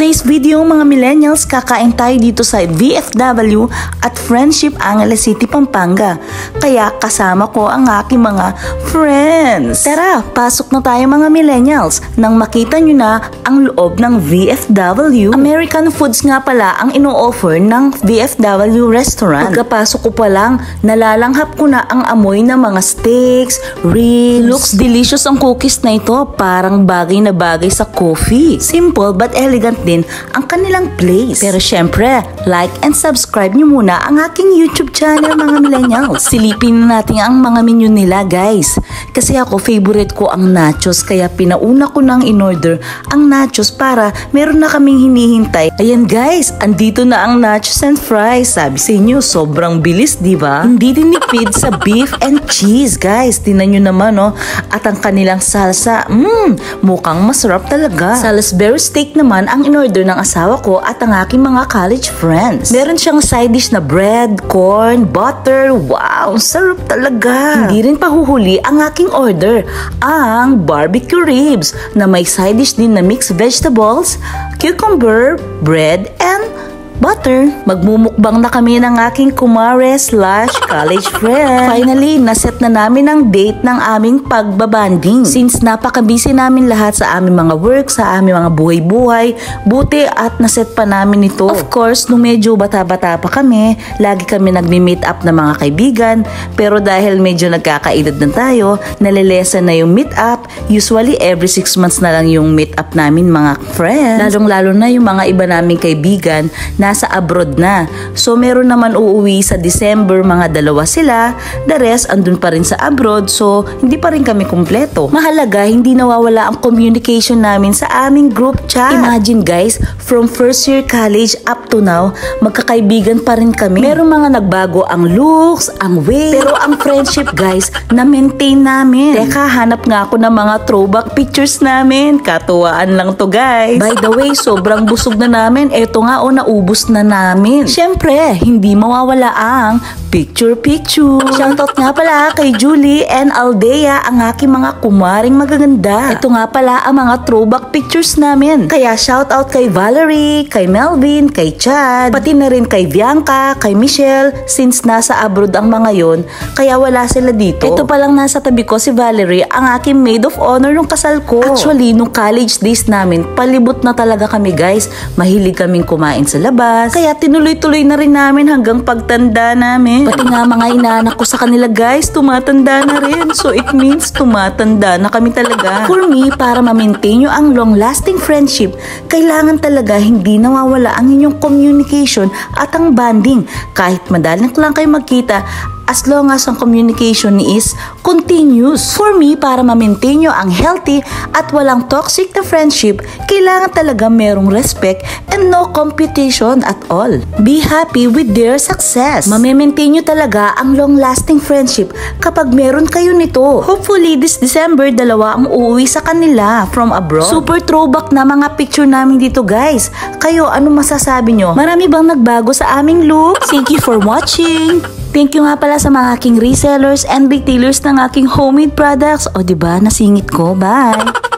today's video mga millennials, kakain tayo dito sa VFW at Friendship Angeles City, Pampanga. Kaya kasama ko ang aking mga friends. Tara, pasok na tayo mga millennials. Nang makita nyo na ang loob ng VFW, American foods nga pala ang ino-offer ng VFW restaurant. Pagkapasok ko pa lang, nalalanghap ko na ang amoy ng mga steaks, ribs. Looks delicious ang cookies na ito, parang bagay na bagay sa coffee. Simple but elegant din ang kanilang place. Pero syempre, like and subscribe nyo muna ang aking YouTube channel mga millennials. Silipin natin ang mga menu nila guys. Kasi ako favorite ko ang nachos, kaya pinauna ko nang in-order ang nachos para meron na kaming hinihintay. Ayan guys, andito na ang nachos and fries. Sabi sa inyo, sobrang bilis, di ba? Hindi tinipid sa beef and cheese guys. Tingnan nyo naman oh. At ang kanilang salsa, mukhang masarap talaga. Salisbury steak naman ang in-order ng asawa ko at ang aking mga college friends. Meron siyang side dish na bread, corn, butter. Wow, sarap talaga. Hindi rin pahuhuli ang aking order, ang barbecue ribs na may side dish din na mixed vegetables, cucumber, bread, and butter. Magmumukbang na kami ng aking kumare/college friend. Finally, naset na namin ang date ng aming pagbabanding. Since napaka-busy namin lahat sa aming mga work, sa aming mga buhay-buhay, buti at naset pa namin ito. Of course, nung medyo bata-bata pa kami, lagi kami nagmi-meet up ng mga kaibigan. Pero dahil medyo nagkakaedad na tayo, nalilesa na yung meet up. Usually, every 6 months na lang yung meet up namin mga friends. Lalong-lalo na yung mga iba naming kaibigan nasa abroad na. So meron naman uuwi sa December, mga 2 sila. The rest andun pa rin sa abroad, so hindi pa rin kami kumpleto. Mahalaga, hindi nawawala ang communication namin sa aming group chat. Imagine guys, from first year college up to now, magkakaibigan pa rin kami. Merong mga nagbago ang looks, ang way, pero ang friendship guys, na-maintain namin. Teka, hanap nga ako ng mga throwback pictures namin. Katuwaan lang to guys. By the way, sobrang busog na namin. Eto nga naubos na namin. Syempre, hindi mawawala ang picture-picture. Shoutout nga pala kay Julie and Aldea, ang aking mga kumaring magaganda. Ito nga pala ang mga throwback pictures namin. Kaya shoutout kay Valerie, kay Melvin, kay Chad, pati na rin kay Bianca, kay Michelle, since nasa abroad ang mga yon, kaya wala sila dito. Ito palang nasa tabi ko si Valerie, ang aking maid of honor nung kasal ko. Actually, nung college days namin, palibot na talaga kami guys. Mahilig kaming kumain sa labas. Kaya tinuloy-tuloy na rin namin hanggang pagtanda namin. Pati nga mga inaanak ko sa kanila guys, tumatanda na rin. So it means tumatanda na kami talaga. For me, para ma-maintain nyo ang long-lasting friendship, kailangan talaga hindi nawawala ang inyong communication at ang bonding. Kahit madalang lang kayo magkita, as long as ang communication is continuous. For me, para ma-maintain nyo ang healthy at walang toxic na friendship, kailangan talaga merong respect and no competition at all. Be happy with their success. Ma-maintain nyo talaga ang long-lasting friendship kapag meron kayo nito. Hopefully, this December, 2 ang uuwi sa kanila from abroad. Super throwback na mga picture namin dito guys. Kayo, ano masasabi nyo? Marami bang nagbago sa aming look? Thank you for watching! Thank you nga pala sa mga aking resellers and retailers ng aking homemade products. O diba, nasingit ko. Bye!